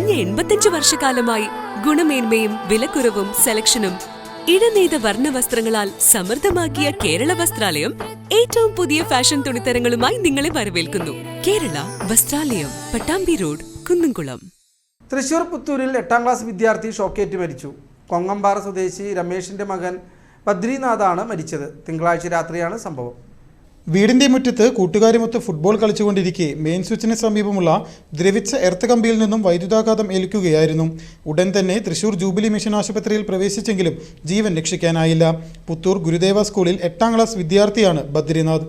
കഴിഞ്ഞ 85 വർഷക്കാലമായി ഗുണമേന്മയും വിലക്കുറവും സെലക്ഷനും ഇഴനെയ്ത വർണ്ണവസ്ത്രങ്ങളാൽ സമൃദ്ധമാക്കിയ കേരള വസ്ത്രാലയം ഏറ്റവും പുതിയ ഫാഷൻ തുണിത്തരങ്ങളുമായി നിങ്ങളെ വരവേൽക്കുന്നു. കേരള വസ്ത്രാലയം, പട്ടാമ്പി റോഡ്, കുന്നംകുളം. തൃശൂർ പുത്തൂരിൽ 8ാം ക്ലാസ് വിദ്യാർത്ഥി ഷോക്കേറ്റ് മരിച്ചു. കൊങ്ങമ്പാറ സ്വദേശി രമേഷിന്റെ മകൻ ബദ്രിനാഥാണ് മരിച്ചത്. തിങ്കളാഴ്ച രാത്രിയാണ് സംഭവം. വീടിന്റെ മുറ്റത്ത് കൂട്ടുകാരുമൊത്ത് ഫുട്ബോൾ കളിച്ചുകൊണ്ടിരിക്കെ മെയിൻ സ്വിച്ചിന് സമീപമുള്ള ദ്രവിച്ച എർത്ത് കമ്പിയിൽ നിന്നും വൈദ്യുതാഘാതം ഏൽക്കുകയായിരുന്നു. ഉടൻ തന്നെ തൃശൂർ ജൂബിലി മിഷൻ ആശുപത്രിയിൽ പ്രവേശിച്ചെങ്കിലും ജീവൻ രക്ഷിക്കാനായില്ല. പുത്തൂർ ഗുരുദേവ സ്കൂളിൽ 8ാം ക്ലാസ് വിദ്യാർത്ഥിയാണ് ബദ്രിനാഥ്.